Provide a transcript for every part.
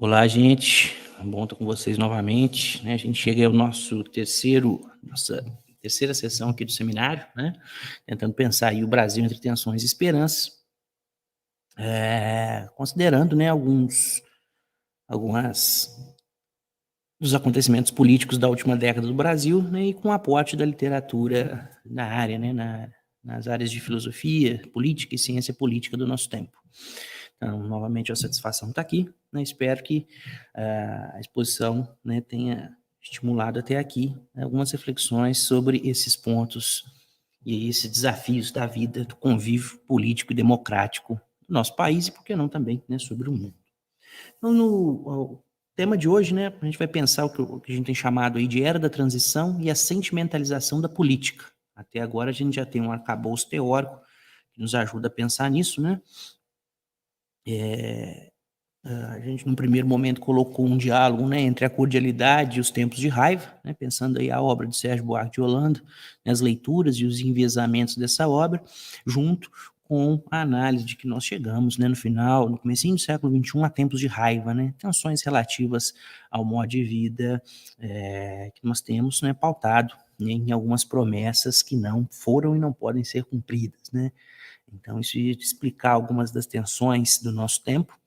Olá, gente. É bom estar com vocês novamente, né? A gente chega ao nossa terceira sessão aqui do seminário, né? Tentando pensar aí o Brasil entre tensões e esperanças, considerando, né, algumas dos acontecimentos políticos da última década do Brasil, né, e com o aporte da literatura na área, né, nas áreas de filosofia, política e ciência política do nosso tempo. Então, novamente, a satisfação está aqui, né? Espero que a exposição, né, tenha estimulado até aqui, né, algumas reflexões sobre esses pontos e esses desafios da vida, do convívio político e democrático do nosso país e, por que não, também, né, sobre o mundo. Então, o tema de hoje, né, a gente vai pensar o que a gente tem chamado aí de era da transição e a sentimentalização da política. Até agora a gente já tem um arcabouço teórico que nos ajuda a pensar nisso, né? A gente, num primeiro momento, colocou um diálogo, né, entre a cordialidade e os tempos de raiva, né, pensando aí a obra de Sérgio Buarque de Holanda, né, as leituras e os enviesamentos dessa obra, junto com a análise de que nós chegamos, né, no final, no comecinho do século XXI, a tempos de raiva, né, tensões relativas ao modo de vida que nós temos, né, pautado, né, em algumas promessas que não foram e não podem ser cumpridas, né. Então, isso ia explicar algumas das tensões do nosso tempo.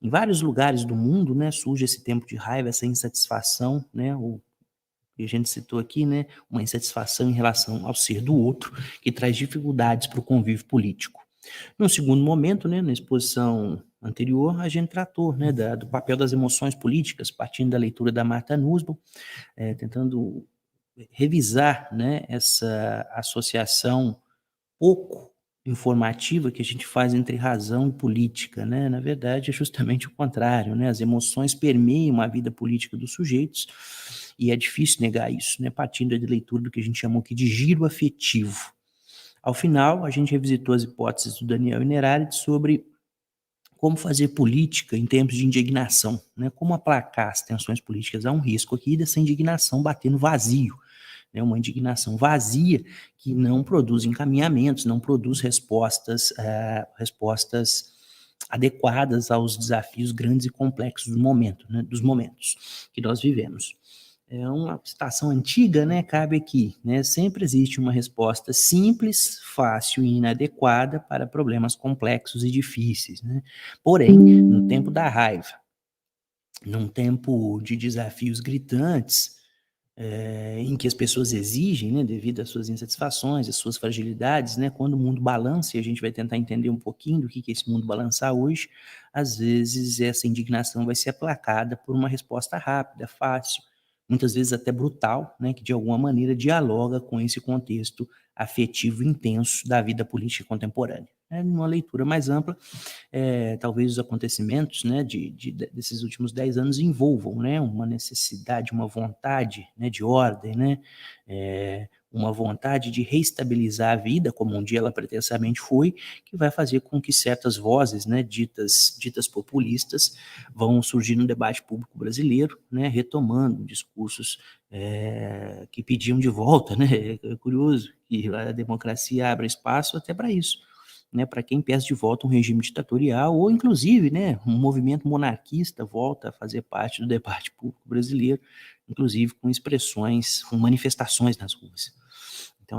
Em vários lugares do mundo, né, surge esse tempo de raiva, essa insatisfação, né, o que a gente citou aqui, né, uma insatisfação em relação ao ser do outro, que traz dificuldades para o convívio político. No segundo momento, né, na exposição anterior, a gente tratou, né, do papel das emoções políticas, partindo da leitura da Martha Nussbaum, tentando revisar, né, essa associação pouco informativa que a gente faz entre razão e política, né? Na verdade, é justamente o contrário, né? As emoções permeiam a vida política dos sujeitos e é difícil negar isso, né? Partindo de leitura do que a gente chamou aqui de giro afetivo. Ao final, a gente revisitou as hipóteses do Daniel Innerarity sobre como fazer política em tempos de indignação, né? Como aplacar as tensões políticas. Há um risco aqui dessa indignação bater no vazio, né, uma indignação vazia que não produz encaminhamentos, não produz respostas adequadas aos desafios grandes e complexos do momento, né, dos momentos que nós vivemos. É uma citação antiga, né, cabe aqui, né, sempre existe uma resposta simples, fácil e inadequada para problemas complexos e difíceis, né? Porém, no tempo da raiva, num tempo de desafios gritantes, em que as pessoas exigem, né, devido às suas insatisfações, às suas fragilidades, né, quando o mundo balança, e a gente vai tentar entender um pouquinho do que é esse mundo balançar hoje, às vezes essa indignação vai ser aplacada por uma resposta rápida, fácil, muitas vezes até brutal, né, que de alguma maneira dialoga com esse contexto afetivo intenso da vida política contemporânea. Numa leitura mais ampla, talvez os acontecimentos, né, desses últimos 10 anos envolvam, né, uma necessidade, uma vontade, né, de ordem, né, uma vontade de reestabilizar a vida, como um dia ela pretensamente foi, que vai fazer com que certas vozes, né, ditas populistas vão surgir no debate público brasileiro, né, retomando discursos que pediam de volta, né, é curioso que a democracia abre espaço até para isso, né, para quem peça de volta um regime ditatorial ou, inclusive, né, um movimento monarquista volta a fazer parte do debate público brasileiro, inclusive com expressões, com manifestações nas ruas. Então,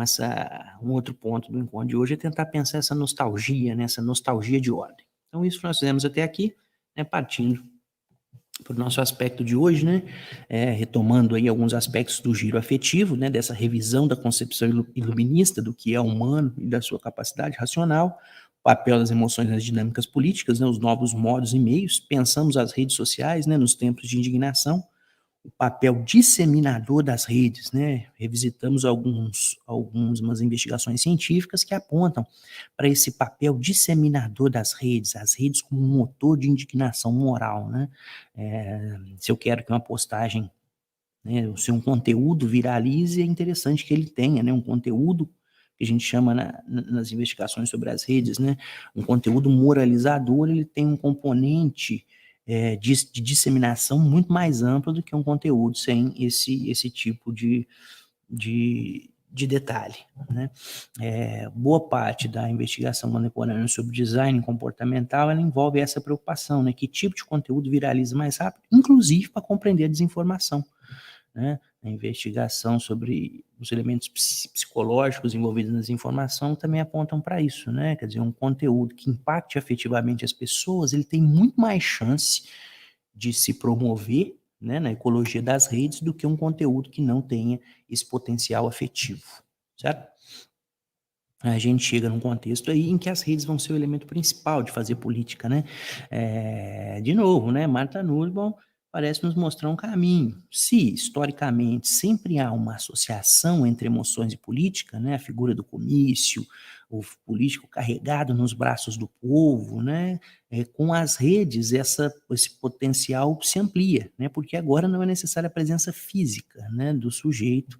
um outro ponto do encontro de hoje é tentar pensar essa nostalgia, né, essa nostalgia de ordem. Então, isso que nós fizemos até aqui, né, partindo para o nosso aspecto de hoje, né, retomando aí alguns aspectos do giro afetivo, né, dessa revisão da concepção iluminista do que é humano e da sua capacidade racional, o papel das emoções nas dinâmicas políticas, né, os novos modos e meios, pensamos as redes sociais, né, nos tempos de indignação, o papel disseminador das redes, né? Revisitamos umas investigações científicas que apontam para esse papel disseminador das redes, as redes como um motor de indignação moral, né? Se eu quero que uma postagem, né, se um conteúdo viralize, é interessante que ele tenha, né, um conteúdo que a gente chama nas investigações sobre as redes, né, um conteúdo moralizador, ele tem um componente de disseminação muito mais ampla do que um conteúdo sem esse tipo de de detalhe, né? Boa parte da investigação contemporânea sobre design comportamental, ela envolve essa preocupação, né? Que tipo de conteúdo viraliza mais rápido, inclusive para compreender a desinformação, né? A investigação sobre os elementos psicológicos envolvidos na desinformação também apontam para isso, né? Quer dizer, um conteúdo que impacte afetivamente as pessoas, ele tem muito mais chance de se promover, né, na ecologia das redes do que um conteúdo que não tenha esse potencial afetivo, certo? A gente chega num contexto aí em que as redes vão ser o elemento principal de fazer política, né? De novo, né? Martha Nussbaum parece nos mostrar um caminho. Se, historicamente, sempre há uma associação entre emoções e política, né? A figura do comício, o político carregado nos braços do povo, né? Com as redes, esse potencial se amplia, né? Porque agora não é necessária a presença física, né, do sujeito,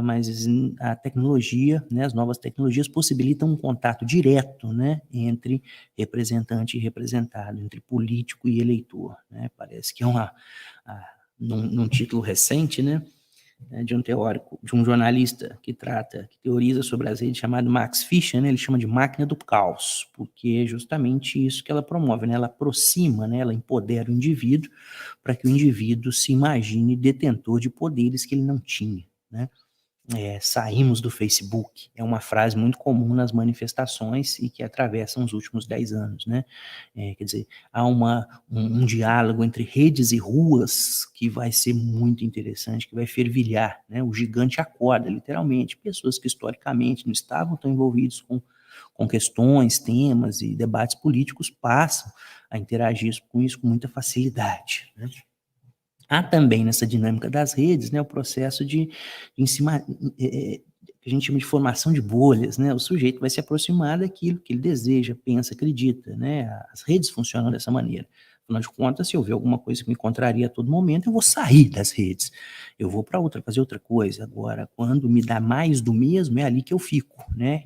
mas a tecnologia, né, as novas tecnologias possibilitam um contato direto, né, entre representante e representado, entre político e eleitor, né? Parece que é num título recente, né, de um teórico, de um jornalista que teoriza sobre as redes, chamado Max Fischer, né, ele chama de máquina do caos, porque é justamente isso que ela promove, né? Ela aproxima, né, ela empodera o indivíduo para que o indivíduo se imagine detentor de poderes que ele não tinha, né? Saímos do Facebook, é uma frase muito comum nas manifestações e que atravessam os últimos 10 anos, né? Quer dizer, há um diálogo entre redes e ruas que vai ser muito interessante, que vai fervilhar, né? O gigante acorda, literalmente, pessoas que historicamente não estavam tão envolvidos com questões, temas e debates políticos passam a interagir com isso com muita facilidade, né? Há também nessa dinâmica das redes, né, o processo de que a gente chama de formação de bolhas, né? O sujeito vai se aproximar daquilo que ele deseja, pensa, acredita, né? As redes funcionam dessa maneira. Afinal de contas, se eu ver alguma coisa que me contraria a todo momento, eu vou sair das redes. Eu vou para outra, fazer outra coisa. Agora, quando me dá mais do mesmo, é ali que eu fico, né?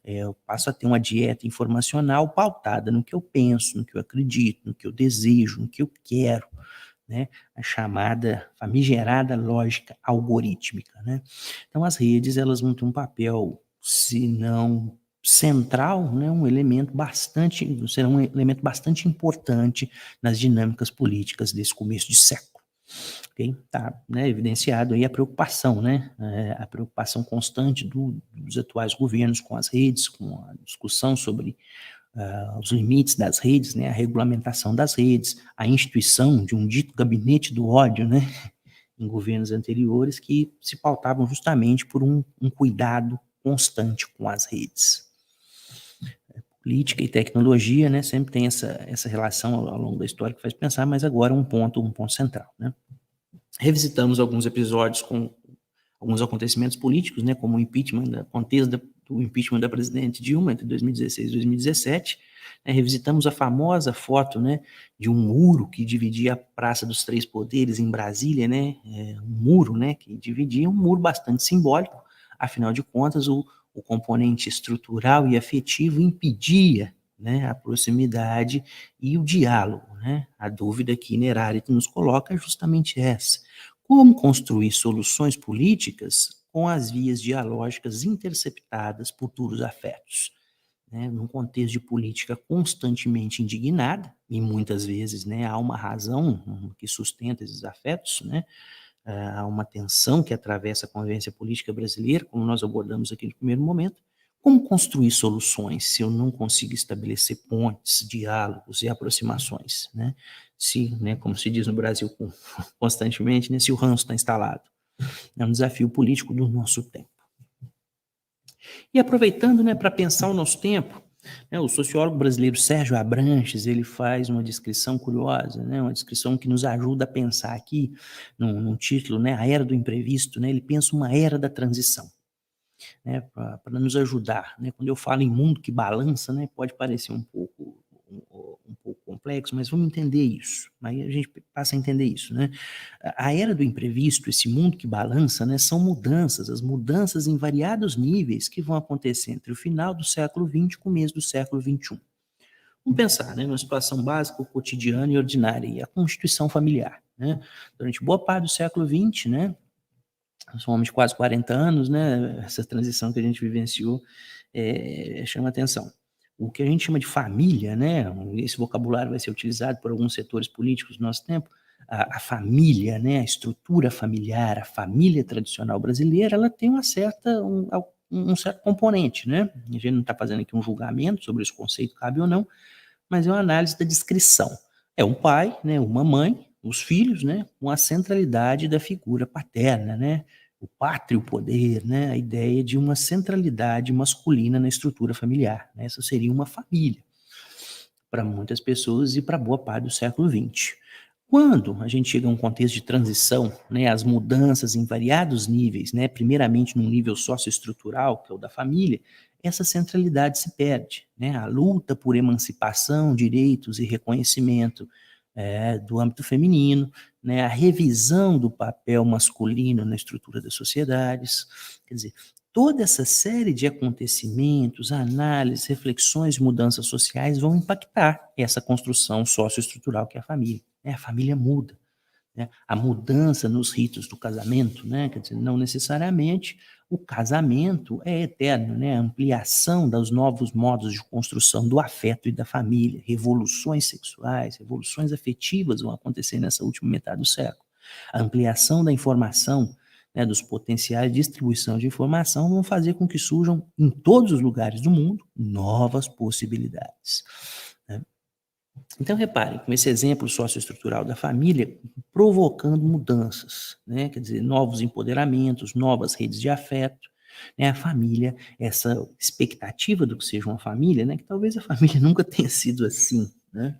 Eu passo a ter uma dieta informacional pautada no que eu penso, no que eu acredito, no que eu desejo, no que eu quero, né? A chamada famigerada lógica algorítmica, né? Então as redes, elas vão ter um papel, se não central, né, será um elemento bastante importante nas dinâmicas políticas desse começo de século. Okay? Tá, né, evidenciado aí a preocupação, né, a preocupação constante dos atuais governos com as redes, com a discussão sobre os limites das redes, né, a regulamentação das redes, a instituição de um dito gabinete do ódio, né, em governos anteriores, que se pautavam justamente por um cuidado constante com as redes. Política e tecnologia, né, sempre tem essa relação ao longo da história que faz pensar, mas agora um ponto central, né. Revisitamos alguns episódios com alguns acontecimentos políticos, né, como o impeachment, contexto do impeachment da presidente Dilma entre 2016 e 2017, né, revisitamos a famosa foto, né, de um muro que dividia a Praça dos Três Poderes em Brasília, né, um muro, né, que dividia, um muro bastante simbólico, afinal de contas o componente estrutural e afetivo impedia, né, a proximidade e o diálogo, né. A dúvida que Inerarity nos coloca é justamente essa: como construir soluções políticas com as vias dialógicas interceptadas por duros afetos, né? Num contexto de política constantemente indignada, e muitas vezes, né, há uma razão que sustenta esses afetos, né? Há uma tensão que atravessa a convivência política brasileira, como nós abordamos aqui no primeiro momento. Como construir soluções se eu não consigo estabelecer pontes, diálogos e aproximações, né? Se, né, como se diz no Brasil constantemente, né, se o ranço está instalado. É um desafio político do nosso tempo. E aproveitando, né, para pensar o nosso tempo, né, o sociólogo brasileiro Sérgio Abranches, ele faz uma descrição curiosa, né, uma descrição que nos ajuda a pensar aqui, num título, né, A Era do Imprevisto, né, ele pensa uma era da transição, né, para nos ajudar, né. Quando eu falo em mundo que balança, né, pode parecer um pouco complexo, mas vamos entender isso. Aí a gente passa a entender isso, né? A era do imprevisto, esse mundo que balança, né, são mudanças, as mudanças em variados níveis que vão acontecer entre o final do século XX e o começo do século XXI. Vamos pensar, né, numa situação básica, cotidiana e ordinária, e a constituição familiar, né? Durante boa parte do século XX, né, Eu sou um homem de quase 40 anos, né? Essa transição que a gente vivenciou chama atenção. O que a gente chama de família, né? Esse vocabulário vai ser utilizado por alguns setores políticos do nosso tempo. A família, né? A estrutura familiar, a família tradicional brasileira, ela tem um certo componente, né? A gente não está fazendo aqui um julgamento sobre esse conceito, cabe ou não, mas é uma análise da descrição. É um pai, né, uma mãe, os filhos, né, com a centralidade da figura paterna, né, o pátrio poder, né, a ideia de uma centralidade masculina na estrutura familiar. Né, essa seria uma família para muitas pessoas e para boa parte do século XX. Quando a gente chega a um contexto de transição, né, as mudanças em variados níveis, né, primeiramente num nível socioestrutural, que é o da família, essa centralidade se perde. Né, a luta por emancipação, direitos e reconhecimento do âmbito feminino, né, a revisão do papel masculino na estrutura das sociedades, quer dizer, toda essa série de acontecimentos, análises, reflexões, mudanças sociais vão impactar essa construção socioestrutural que é a família. A família muda. Né? A mudança nos ritos do casamento, né? Quer dizer, não necessariamente o casamento é eterno, né? A ampliação dos novos modos de construção do afeto e da família, revoluções sexuais, revoluções afetivas vão acontecer nessa última metade do século. A ampliação da informação, né, dos potenciais de distribuição de informação vão fazer com que surjam em todos os lugares do mundo novas possibilidades. Né? Então, repare, com esse exemplo socioestrutural da família, provocando mudanças, né? Quer dizer, novos empoderamentos, novas redes de afeto, né? A família, essa expectativa do que seja uma família, né? Que talvez a família nunca tenha sido assim, né?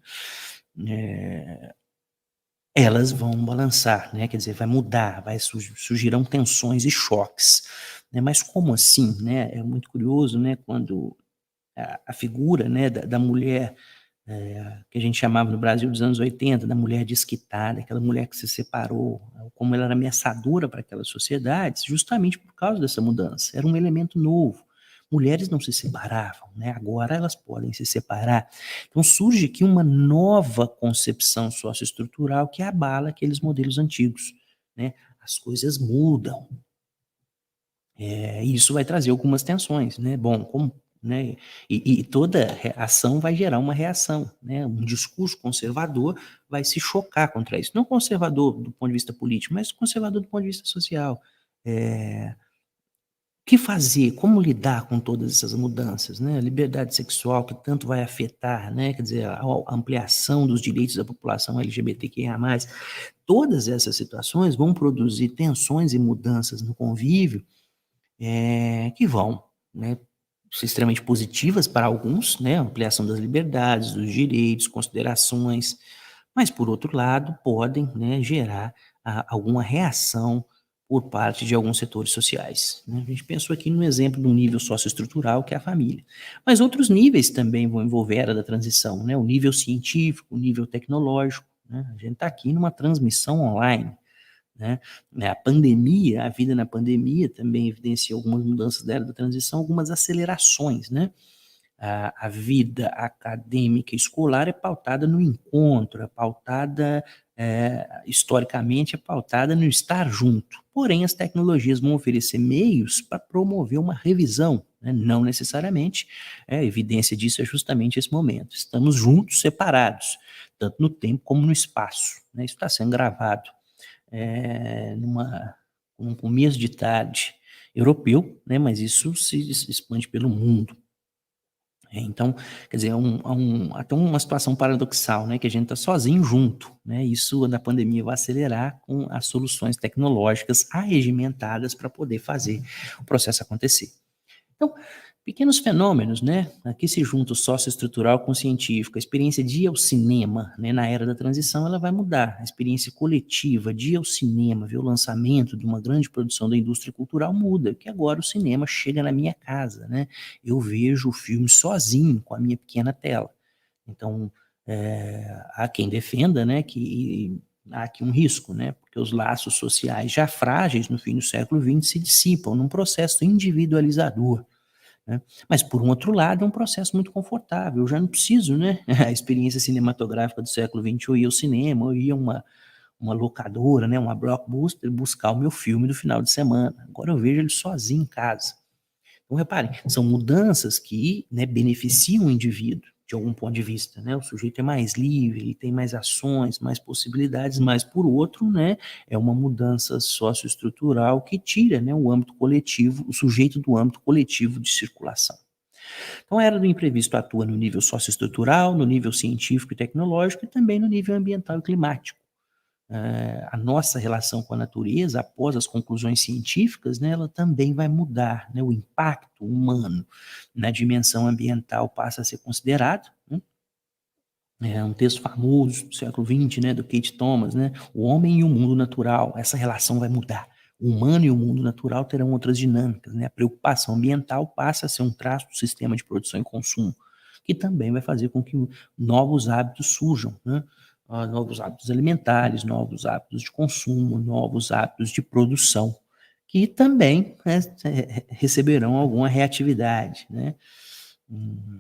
Elas vão balançar, né? Quer dizer, vai mudar, surgirão tensões e choques, né? Mas como assim, né? É muito curioso, né? Quando a figura, né, da mulher que a gente chamava no Brasil dos anos 80, da mulher desquitada, aquela mulher que se separou, como ela era ameaçadora para aquelas sociedades, justamente por causa dessa mudança. Era um elemento novo. Mulheres não se separavam, né? Agora elas podem se separar. Então surge aqui uma nova concepção socioestrutural que abala aqueles modelos antigos. Né? As coisas mudam. E isso vai trazer algumas tensões. Né? Bom, como né? E toda ação vai gerar uma reação, né? Um discurso conservador vai se chocar contra isso. Não conservador do ponto de vista político, mas conservador do ponto de vista social. O que fazer? Como lidar com todas essas mudanças? Né? A liberdade sexual que tanto vai afetar, né? Quer dizer, a ampliação dos direitos da população LGBTQIA+. Todas essas situações vão produzir tensões e mudanças no convívio que vão, né, ser extremamente positivas para alguns, né, ampliação das liberdades, dos direitos, considerações, mas, por outro lado, podem, né, gerar alguma reação por parte de alguns setores sociais. Né? A gente pensou aqui no exemplo de um nível socioestrutural, que é a família. Mas outros níveis também vão envolver a era da transição, né? O nível científico, o nível tecnológico. Né? A gente está aqui numa transmissão online. Né? A pandemia, a vida na pandemia também evidencia algumas mudanças da era da transição, algumas acelerações, né? A vida acadêmica e escolar é pautada no encontro, historicamente, é pautada no estar junto. Porém, as tecnologias vão oferecer meios para promover uma revisão, né? Não necessariamente. A evidência disso é justamente esse momento. Estamos juntos, separados, tanto no tempo como no espaço. Né? Isso está sendo gravado num começo de tarde europeu, né? Mas isso se expande pelo mundo. Então, quer dizer, até uma situação paradoxal, né, que a gente está sozinho junto, né, isso da pandemia vai acelerar com as soluções tecnológicas arregimentadas para poder fazer o processo acontecer. Então, pequenos fenômenos, né? Aqui se junta o socioestrutural com o científico. A experiência de ir ao cinema, né, na era da transição, ela vai mudar. A experiência coletiva de ir ao cinema, ver o lançamento de uma grande produção da indústria cultural muda, que agora o cinema chega na minha casa, né? Eu vejo o filme sozinho, com a minha pequena tela. Então, há quem defenda, né, que há aqui um risco, né? Porque os laços sociais já frágeis no fim do século XX se dissipam num processo individualizador. Né? Mas, por um outro lado, é um processo muito confortável. Eu já não preciso, né? A experiência cinematográfica do século XX, eu ia ao cinema, eu ia a uma locadora, né, uma Blockbuster, buscar o meu filme do final de semana. Agora eu vejo ele sozinho em casa. Então, reparem, são mudanças que, né, beneficiam o indivíduo, de algum ponto de vista, né? O sujeito é mais livre, ele tem mais ações, mais possibilidades, mas, por outro, né, é uma mudança socioestrutural que tira, né, o âmbito coletivo, o sujeito do âmbito coletivo de circulação. Então, a era do imprevisto atua no nível socioestrutural, no nível científico e tecnológico e também no nível ambiental e climático. A nossa relação com a natureza, após as conclusões científicas, né, ela também vai mudar, né, o impacto humano na dimensão ambiental passa a ser considerado, né. É um texto famoso do século XX, né, do Kate Thomas, né, o homem e o mundo natural, essa relação vai mudar. O humano e o mundo natural terão outras dinâmicas, né, a preocupação ambiental passa a ser um traço do sistema de produção e consumo, que também vai fazer com que novos hábitos surjam, né, novos hábitos alimentares, novos hábitos de consumo, novos hábitos de produção, que também, né, receberão alguma reatividade, né. Hum,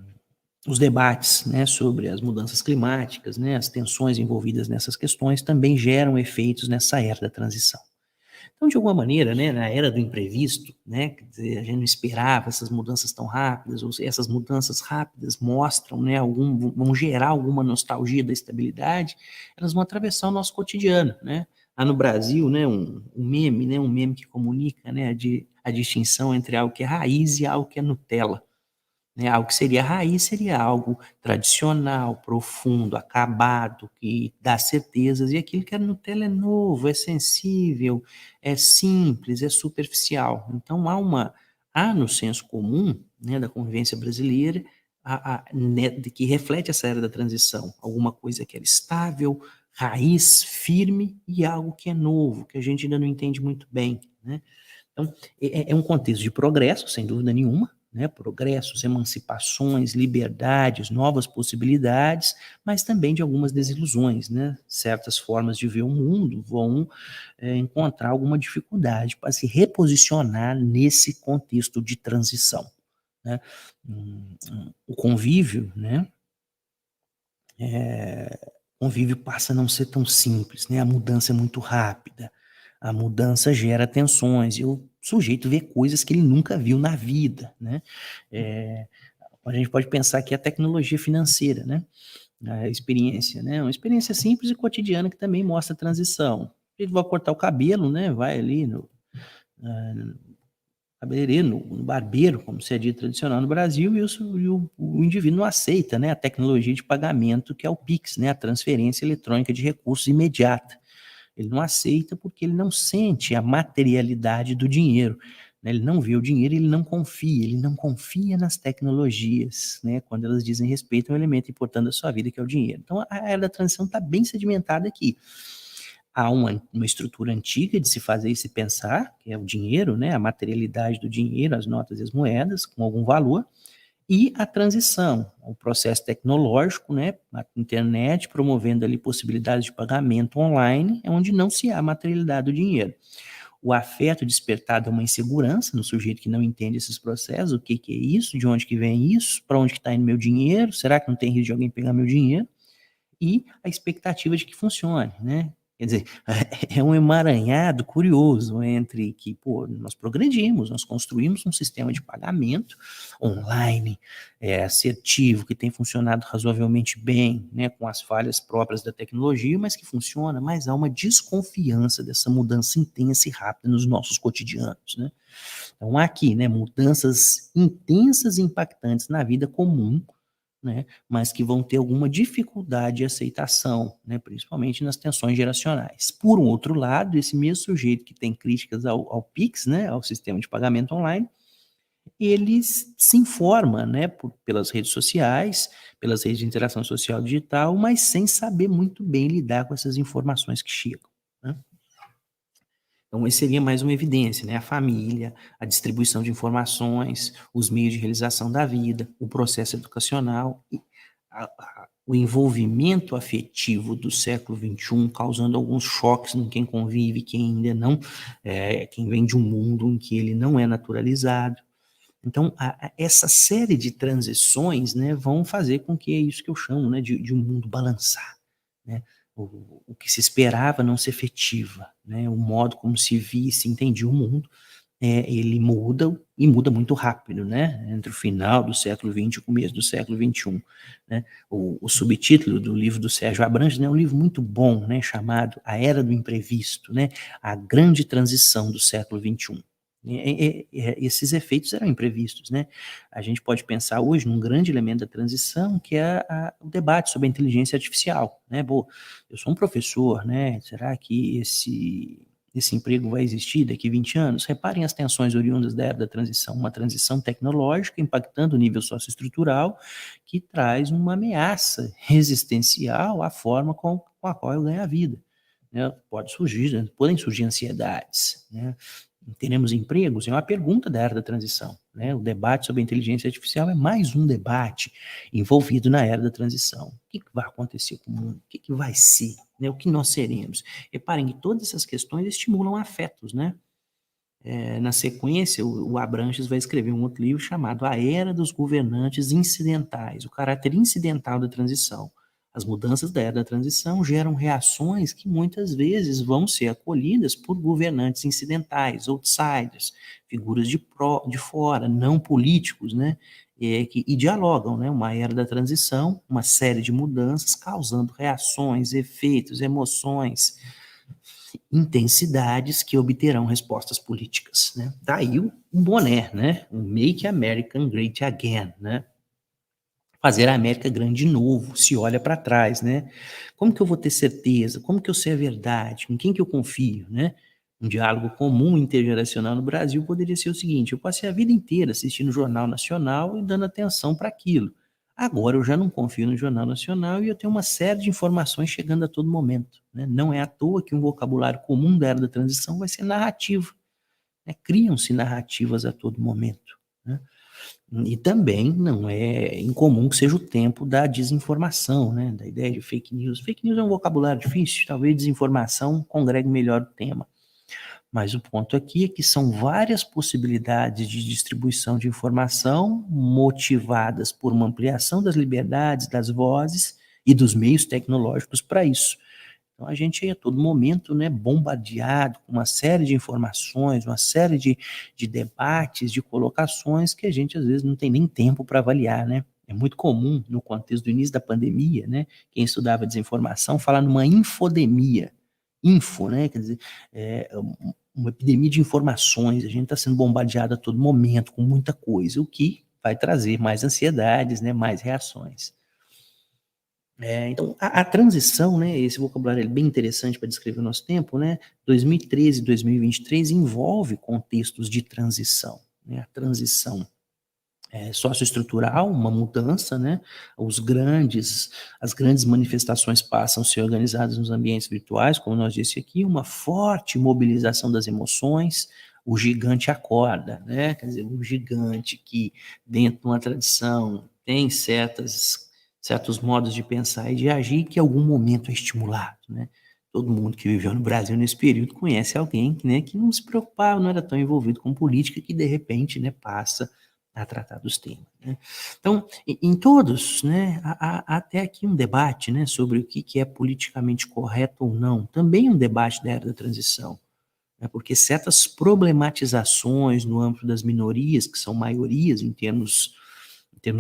os debates, né, sobre as mudanças climáticas, né, as tensões envolvidas nessas questões também geram efeitos nessa era da transição. Então, de alguma maneira, né, na era do imprevisto, né, quer dizer, a gente não esperava essas mudanças tão rápidas, ou essas mudanças rápidas mostram, né, vão gerar alguma nostalgia da estabilidade, elas vão atravessar o nosso cotidiano, né. Há no Brasil, né, um meme que comunica, né, a distinção entre algo que é raiz e algo que é Nutella. Né, algo que seria raiz seria algo tradicional, profundo, acabado, que dá certezas, e aquilo que é Nutella é novo, é sensível, é simples, é superficial. Então há no senso comum, né, da convivência brasileira, né, de que reflete essa era da transição, alguma coisa que era estável, raiz, firme e algo que é novo, que a gente ainda não entende muito bem, né. Então, é um contexto de progresso, sem dúvida nenhuma, né? Progressos, emancipações, liberdades, novas possibilidades, mas também de algumas desilusões, né? Certas formas de ver o mundo vão encontrar alguma dificuldade para se reposicionar nesse contexto de transição, né? O convívio, né? O convívio passa a não ser tão simples, né? A mudança é muito rápida, a mudança gera tensões e o sujeito vê coisas que ele nunca viu na vida, né? Eh, a gente pode pensar que a tecnologia financeira, né? A experiência, né? Uma experiência simples e cotidiana que também mostra a transição. Ele vai cortar o cabelo, né? Vai ali no cabeleireiro, no barbeiro, como se é dito tradicional no Brasil, e o indivíduo não aceita, né, a tecnologia de pagamento que é o Pix, né, a transferência eletrônica de recursos imediata. Ele não aceita porque ele não sente a materialidade do dinheiro, né, ele não vê o dinheiro, ele não confia nas tecnologias, né, quando elas dizem respeito a um elemento importante da sua vida que é o dinheiro. Então a era da transição está bem sedimentada aqui. Há uma estrutura antiga de se fazer e se pensar, que é o dinheiro, né, a materialidade do dinheiro, as notas e as moedas com algum valor, e a transição, o processo tecnológico, né, a internet promovendo ali possibilidades de pagamento online, é onde não se há materialidade do dinheiro. O afeto despertado é uma insegurança no sujeito que não entende esses processos, o que que é isso, de onde que vem isso, para onde que está indo meu dinheiro, será que não tem risco de alguém pegar meu dinheiro? E a expectativa de que funcione, né. Quer dizer, é um emaranhado curioso entre que, pô, nós progredimos, nós construímos um sistema de pagamento online, assertivo, que tem funcionado razoavelmente bem, né, com as falhas próprias da tecnologia, mas que funciona, mas há uma desconfiança dessa mudança intensa e rápida nos nossos cotidianos, né. Então há aqui, né, mudanças intensas e impactantes na vida comum, né, mas que vão ter alguma dificuldade de aceitação, né, principalmente nas tensões geracionais. Por um outro lado, esse mesmo sujeito que tem críticas ao Pix, né, ao sistema de pagamento online, ele se informa, né, pelas redes sociais, pelas redes de interação social digital, mas sem saber muito bem lidar com essas informações que chegam, né. Então, esse seria mais uma evidência, né? A família, a distribuição de informações, os meios de realização da vida, o processo educacional, e o envolvimento afetivo do século XXI, causando alguns choques em quem convive, quem ainda não, quem vem de um mundo em que ele não é naturalizado. Então, essa série de transições, né, vão fazer com que é isso que eu chamo, né, de um mundo balançar, né? o que se esperava não se efetiva, né? O modo como se via e se entendia o mundo, ele muda e muda muito rápido, né? Entre o final do século XX e o começo do século XXI, né? O subtítulo do livro do Sérgio Abranches, né, é um livro muito bom, né, chamado A Era do Imprevisto, né? A Grande Transição do século XXI. Esses efeitos eram imprevistos, né? A gente pode pensar hoje num grande elemento da transição, que é o debate sobre a inteligência artificial, né? Bom, eu sou um professor, né? Será que esse emprego vai existir daqui a 20 anos? Reparem as tensões oriundas da era da transição, uma transição tecnológica impactando o nível socioestrutural, que traz uma ameaça existencial à forma com a qual eu ganho a vida, né? Podem surgir ansiedades, né? Teremos empregos? É uma pergunta da era da transição, né? O debate sobre a inteligência artificial é mais um debate envolvido na era da transição. O que vai acontecer com o mundo? O que vai ser? Né? O que nós seremos? Reparem que todas essas questões estimulam afetos, né? Na sequência, o Abranches vai escrever um outro livro chamado A Era dos Governantes Incidentais, o caráter incidental da transição. As mudanças da era da transição geram reações que muitas vezes vão ser acolhidas por governantes incidentais, outsiders, figuras de fora, não políticos, né? E dialogam, né? Uma era da transição, uma série de mudanças causando reações, efeitos, emoções, intensidades que obterão respostas políticas, né? Daí o boné, né? O Make America Great Again, né? Fazer a América grande de novo, se olha para trás, né? Como que eu vou ter certeza? Como que eu sei a verdade? Com quem que eu confio, né? Um diálogo comum intergeracional no Brasil poderia ser o seguinte: eu passei a vida inteira assistindo o Jornal Nacional e dando atenção para aquilo. Agora eu já não confio no Jornal Nacional e eu tenho uma série de informações chegando a todo momento, né? Não é à toa que um vocabulário comum da era da transição vai ser narrativa, né? Criam-se narrativas a todo momento, né? E também não é incomum que seja o tempo da desinformação, né? Da ideia de fake news. Fake news é um vocabulário difícil, talvez desinformação congregue melhor o tema. Mas o ponto aqui é que são várias possibilidades de distribuição de informação motivadas por uma ampliação das liberdades, das vozes e dos meios tecnológicos para isso. Então a gente é a todo momento, né, bombardeado com uma série de informações, uma série de debates, de colocações que a gente às vezes não tem nem tempo para avaliar, né? É muito comum no contexto do início da pandemia, né? Quem estudava desinformação falar numa infodemia. Info, né? Quer dizer, uma epidemia de informações, a gente está sendo bombardeado a todo momento com muita coisa, o que vai trazer mais ansiedades, né? Mais reações. Então, a transição, né, esse vocabulário é bem interessante para descrever o nosso tempo, né? 2013 e 2023 envolve contextos de transição, né? A transição socioestrutural, uma mudança, né? As grandes manifestações passam a ser organizadas nos ambientes virtuais, como nós disse aqui, uma forte mobilização das emoções, o gigante acorda, né? Quer dizer, um gigante que dentro de uma tradição tem certos modos de pensar e de agir que em algum momento é estimulado, né? Todo mundo que viveu no Brasil nesse período conhece alguém, né, que não se preocupava, não era tão envolvido com política, que de repente, né, passa a tratar dos temas, né? Então, em todos, né, há até aqui um debate, né, sobre o que é politicamente correto ou não, também um debate da era da transição, né, porque certas problematizações no âmbito das minorias, que são maiorias em termos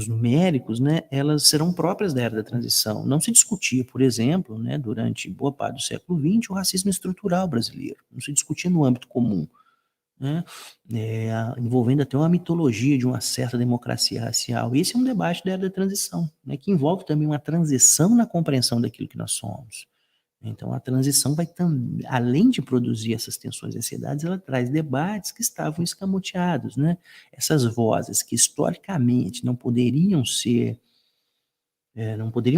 numéricos, né, elas serão próprias da era da transição. Não se discutia, por exemplo, né, durante boa parte do século XX, o racismo estrutural brasileiro, não se discutia no âmbito comum, né, envolvendo até uma mitologia de uma certa democracia racial. Esse é um debate da era da transição, né, que envolve também uma transição na compreensão daquilo que nós somos. Então, a transição vai também, além de produzir essas tensões e ansiedades, ela traz debates que estavam escamoteados, né? Essas vozes que historicamente não poderiam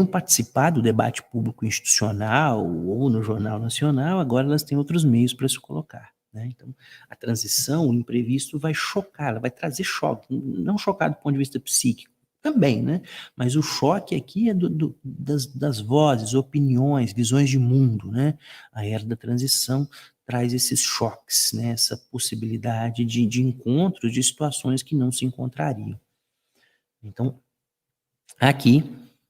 participar do debate público institucional ou no Jornal Nacional, agora elas têm outros meios para se colocar, né? Então, a transição, o imprevisto vai chocar, ela vai trazer choque, não chocar do ponto de vista psíquico, também, né? Mas o choque aqui é das vozes, opiniões, visões de mundo, né? A era da transição traz esses choques, né? Essa possibilidade de encontros de situações que não se encontrariam. Então, aqui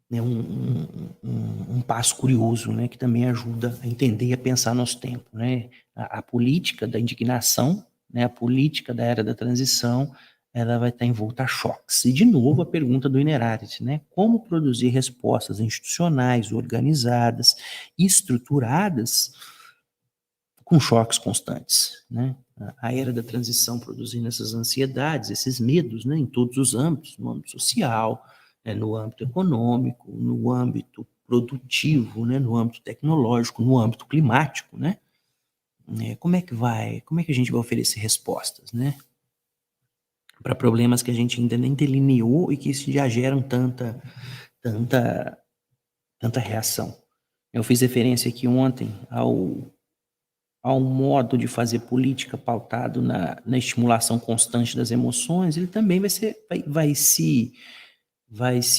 né, um passo curioso, né, que também ajuda a entender e a pensar nosso tempo, né? A política da indignação, né, a política da era da transição, ela vai estar envolta a choques. E, de novo, a pergunta do Inerarity, né? Como produzir respostas institucionais, organizadas, estruturadas, com choques constantes, né? A era da transição produzindo essas ansiedades, esses medos, né, em todos os âmbitos, no âmbito social, né, no âmbito econômico, no âmbito produtivo, né, no âmbito tecnológico, no âmbito climático, né? Como é que a gente vai oferecer respostas, né, para problemas que a gente ainda nem delineou e que já geram tanta, tanta reação? Eu fiz referência aqui ontem ao modo de fazer política pautado na estimulação constante das emoções, ele também vai se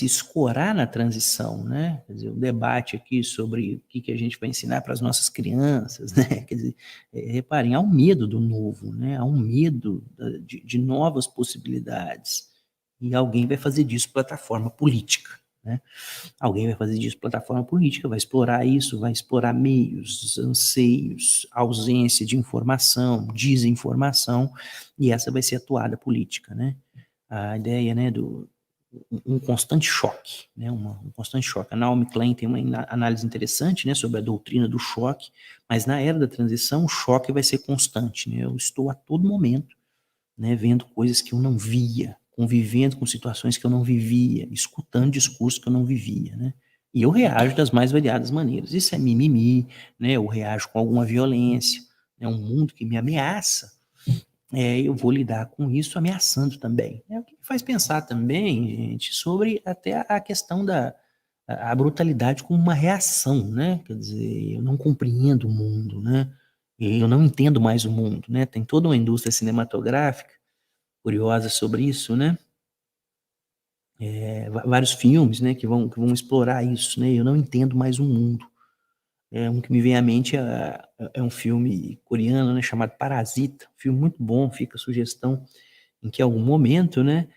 escorar na transição, né? Quer dizer, o debate aqui sobre o que a gente vai ensinar para as nossas crianças, né? Quer dizer, reparem, há um medo do novo, né? Há um medo de novas possibilidades. E alguém vai fazer disso plataforma política, né? Alguém vai fazer disso plataforma política, vai explorar isso, vai explorar meios, anseios, ausência de informação, desinformação, e essa vai ser a toada política, né? A ideia, né, um constante choque, né, um constante choque. A Naomi Klein tem uma análise interessante, né, sobre a doutrina do choque, mas na era da transição o choque vai ser constante, né? Eu estou a todo momento, né, vendo coisas que eu não via, convivendo com situações que eu não vivia, escutando discursos que eu não vivia, né? E eu reajo das mais variadas maneiras. Isso é mimimi, né? Eu reajo com alguma violência, é um mundo que me ameaça. Eu vou lidar com isso ameaçando também. É o que me faz pensar também, gente, sobre até a questão da a brutalidade como uma reação, né? Quer dizer, eu não compreendo o mundo, né? Eu não entendo mais o mundo, né? Tem toda uma indústria cinematográfica curiosa sobre isso, né? Vários filmes, né, que vão explorar isso, né? Eu não entendo mais o mundo. Um que me vem à mente é um filme coreano, né, chamado Parasita, um filme muito bom, fica a sugestão em que em algum momento, né,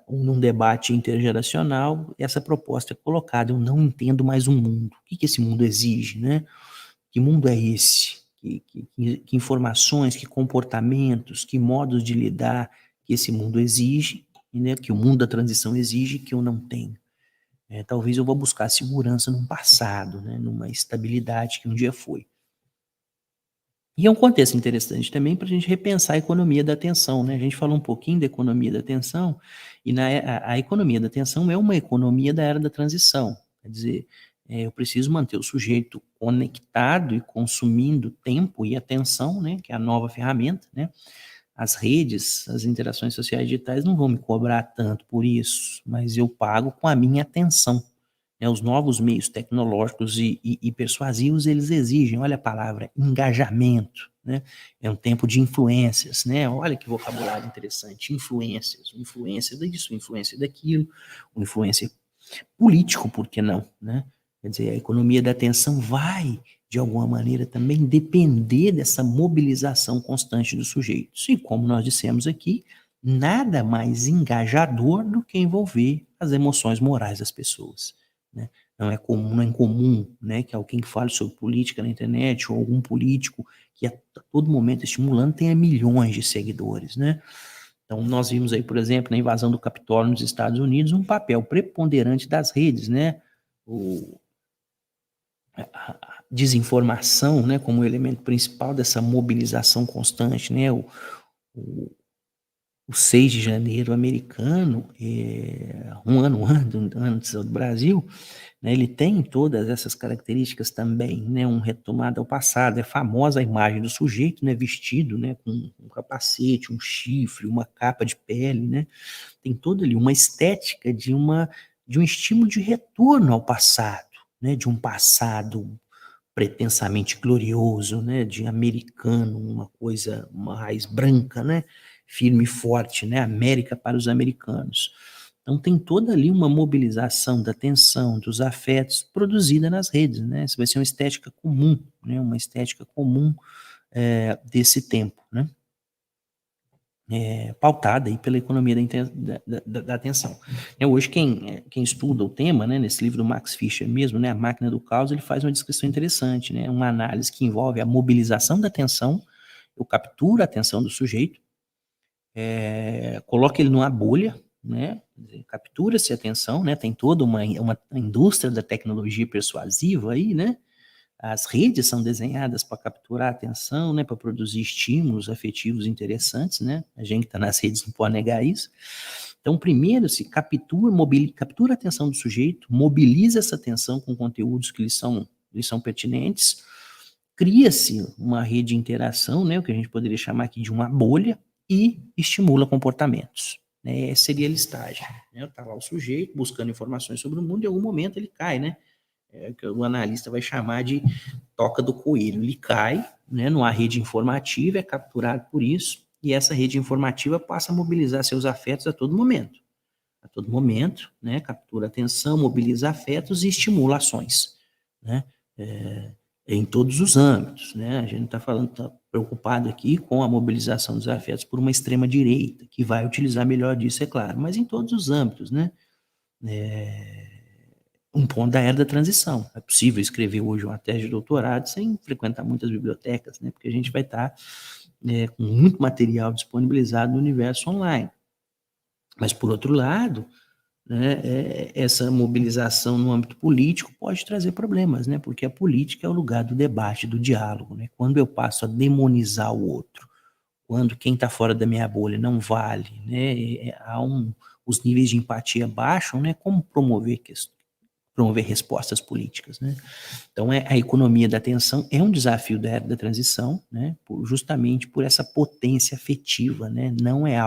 num debate intergeracional, essa proposta é colocada, eu não entendo mais o mundo. O que esse mundo exige, né? Que mundo é esse? Que informações, que comportamentos, que modos de lidar que esse mundo exige, né, que o mundo da transição exige que eu não tenho. Talvez eu vou buscar segurança num passado, né, numa estabilidade que um dia foi. E é um contexto interessante também para a gente repensar a economia da atenção, né? A gente falou um pouquinho da economia da atenção, e a economia da atenção é uma economia da era da transição. Quer dizer, eu preciso manter o sujeito conectado e consumindo tempo e atenção, né? Que é a nova ferramenta, né? As redes, as interações sociais digitais não vão me cobrar tanto por isso, mas eu pago com a minha atenção, né? Os novos meios tecnológicos e persuasivos, eles exigem, olha a palavra, engajamento, né? É um tempo de influências, né? Olha que vocabulário interessante, influências, influência disso, influência daquilo, influência político, por que não, né? Quer dizer, a economia da atenção vai, de alguma maneira, também depender dessa mobilização constante dos sujeitos. E como nós dissemos aqui, nada mais engajador do que envolver as emoções morais das pessoas, né? Não é incomum, né, que alguém que fale sobre política na internet ou algum político que a todo momento estimulando tenha milhões de seguidores, né? Então, nós vimos aí, por exemplo, na invasão do Capitólio nos Estados Unidos, um papel preponderante das redes, né? O, a desinformação, né, como elemento principal dessa mobilização constante, né? O, o 6 de janeiro americano, um ano antes do Brasil, né, ele tem todas essas características também, né, um retomada ao passado, é famosa a imagem do sujeito, né, vestido, né, com um capacete, um chifre, uma capa de pele, né, tem toda ali uma estética de um estímulo de retorno ao passado, né, de um passado pretensamente glorioso, né, de americano, uma coisa, uma raiz branca, né, firme e forte, né, América para os americanos. Então tem toda ali uma mobilização da atenção, dos afetos produzida nas redes, né? Isso vai ser uma estética comum, né? Uma estética comum desse tempo, né? pautada aí pela economia da atenção. Hoje, quem estuda o tema, né, nesse livro do Max Fischer mesmo, né, A Máquina do Caos, ele faz uma descrição interessante, né, uma análise que envolve a mobilização da atenção, eu capturo a atenção do sujeito, coloca ele numa bolha, né, captura-se a atenção, né, tem toda uma indústria da tecnologia persuasiva aí, né, as redes são desenhadas para capturar a atenção, né, para produzir estímulos afetivos interessantes, né? A gente que está nas redes não pode negar isso. Então, primeiro se captura a atenção do sujeito, mobiliza essa atenção com conteúdos que lhe são pertinentes, cria-se uma rede de interação, né, o que a gente poderia chamar aqui de uma bolha, e estimula comportamentos. Né? Essa seria a listagem. Né? Tá lá o sujeito buscando informações sobre o mundo e em algum momento ele cai, né? Que o analista vai chamar de toca do coelho. Ele cai, né, numa rede informativa, é capturado por isso, e essa rede informativa passa a mobilizar seus afetos a todo momento. A todo momento, né, captura atenção, mobiliza afetos e estimula ações, né, em todos os âmbitos, né, a gente não está falando, está preocupado aqui com a mobilização dos afetos por uma extrema-direita, que vai utilizar melhor disso, é claro, mas em todos os âmbitos, né, um ponto da era da transição. É possível escrever hoje uma tese de doutorado sem frequentar muitas bibliotecas, né? Porque a gente vai estar com muito material disponibilizado no universo online. Mas, por outro lado, né, essa mobilização no âmbito político pode trazer problemas, né? Porque a política é o lugar do debate, do diálogo, né? Quando eu passo a demonizar o outro, quando quem está fora da minha bolha não vale, né? Os níveis de empatia baixam, né? Como promover respostas políticas, né? Então, a economia da atenção é um desafio da era da transição, né? Justamente por essa potência afetiva, né? Não é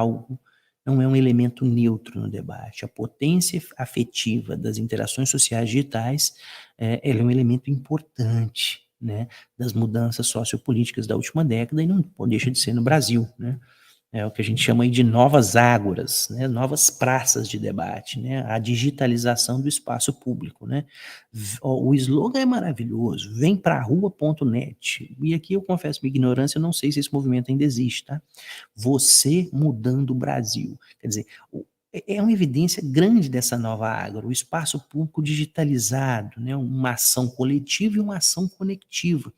um elemento neutro no debate. A potência afetiva das interações sociais digitais, ela é um elemento importante, né? Das mudanças sociopolíticas da última década e não deixa de ser no Brasil, né? É o que a gente chama aí de novas ágoras, né? Novas praças de debate, né? A digitalização do espaço público, né? O slogan é maravilhoso, vem pra rua.net. E aqui eu confesso minha ignorância, eu não sei se esse movimento ainda existe, tá? Você mudando o Brasil. Quer dizer, é uma evidência grande dessa nova ágora, o espaço público digitalizado, né? Uma ação coletiva e uma ação conectiva.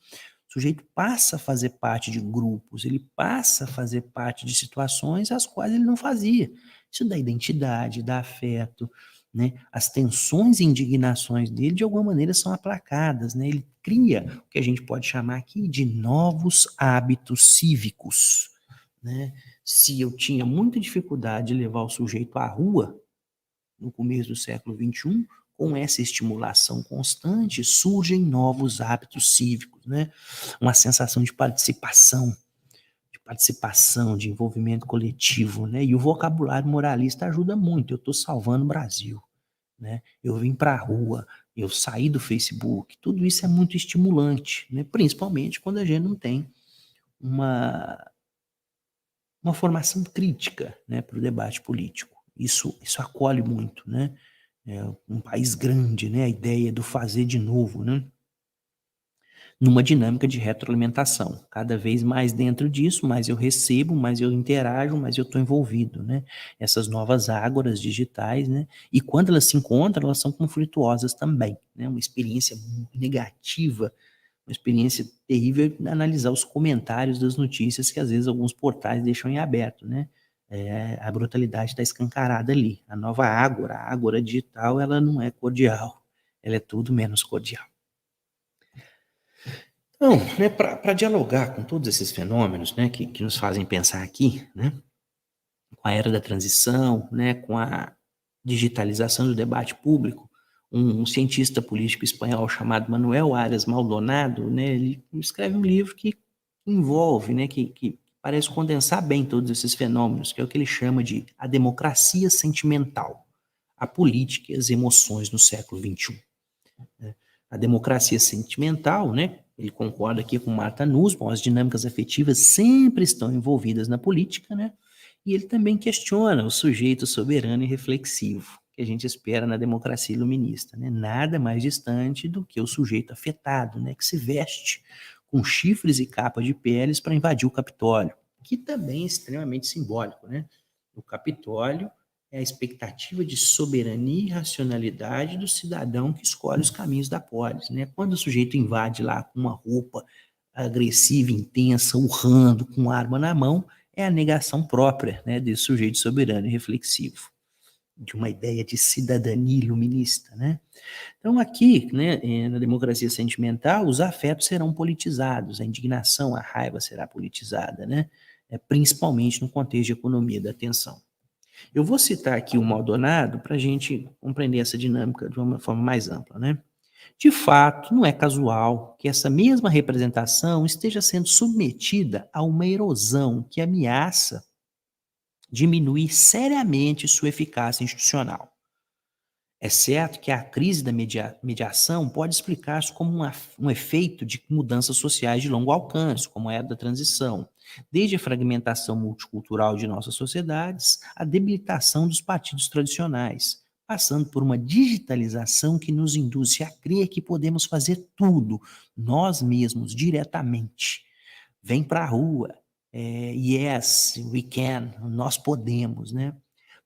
O sujeito passa a fazer parte de grupos, ele passa a fazer parte de situações às quais ele não fazia. Isso dá identidade, dá afeto, né? As tensões e indignações dele, de alguma maneira, são aplacadas, né? Ele cria o que a gente pode chamar aqui de novos hábitos cívicos, né? Se eu tinha muita dificuldade de levar o sujeito à rua, no começo do século XXI, com essa estimulação constante, surgem novos hábitos cívicos, né? Uma sensação de envolvimento coletivo, né? E o vocabulário moralista ajuda muito. Eu estou salvando o Brasil, né? Eu vim para a rua, eu saí do Facebook. Tudo isso é muito estimulante, né? Principalmente quando a gente não tem uma formação crítica, né, para o debate político. Isso acolhe muito, né? Um país grande, né? A ideia do fazer de novo, né? Numa dinâmica de retroalimentação. Cada vez mais dentro disso, mais eu recebo, mais eu interajo, mais eu estou envolvido, né? Essas novas ágoras digitais, né? E quando elas se encontram, elas são conflituosas também, né? Uma experiência negativa, uma experiência terrível analisar os comentários das notícias que às vezes alguns portais deixam em aberto, né? A brutalidade está escancarada ali. A nova ágora, a ágora digital, ela não é cordial. Ela é tudo menos cordial. Então, né, para dialogar com todos esses fenômenos, né, que nos fazem pensar aqui, né, com a era da transição, né, com a digitalização do debate público, um cientista político espanhol chamado Manuel Arias Maldonado, né, ele escreve um livro que envolve, né, que parece condensar bem todos esses fenômenos, que é o que ele chama de a democracia sentimental, a política e as emoções no século XXI. Né? A democracia sentimental, né, ele concorda aqui com Martha Nussbaum, as dinâmicas afetivas sempre estão envolvidas na política, né? E ele também questiona o sujeito soberano e reflexivo, que a gente espera na democracia iluminista, né? Nada mais distante do que o sujeito afetado, né? Que se veste com chifres e capas de peles para invadir o Capitólio, que também é extremamente simbólico, né? O Capitólio é a expectativa de soberania e racionalidade do cidadão que escolhe os caminhos da polis, né? Quando o sujeito invade lá com uma roupa agressiva, intensa, urrando, com arma na mão, é a negação própria, né, desse sujeito soberano e reflexivo, de uma ideia de cidadania iluminista, né? Então aqui, né, na democracia sentimental, os afetos serão politizados, a indignação, a raiva será politizada, né? Principalmente no contexto de economia da atenção. Eu vou citar aqui o Maldonado para a gente compreender essa dinâmica de uma forma mais ampla, né? De fato, não é casual que essa mesma representação esteja sendo submetida a uma erosão que ameaça diminuir seriamente sua eficácia institucional. É certo que a crise da mediação pode explicar-se como um efeito de mudanças sociais de longo alcance, como a era da transição, desde a fragmentação multicultural de nossas sociedades à debilitação dos partidos tradicionais, passando por uma digitalização que nos induz a crer que podemos fazer tudo, nós mesmos, diretamente. Vem para a rua, yes, we can, nós podemos, né?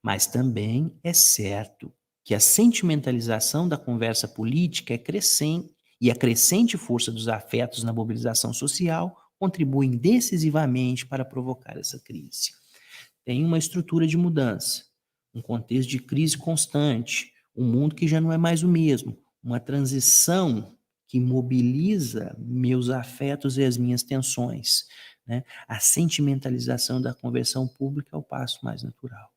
Mas também é certo que a sentimentalização da conversa política é crescente e a crescente força dos afetos na mobilização social contribuem decisivamente para provocar essa crise. Tem uma estrutura de mudança, um contexto de crise constante, um mundo que já não é mais o mesmo, uma transição que mobiliza meus afetos e as minhas tensões, né? A sentimentalização da conversão pública é o passo mais natural.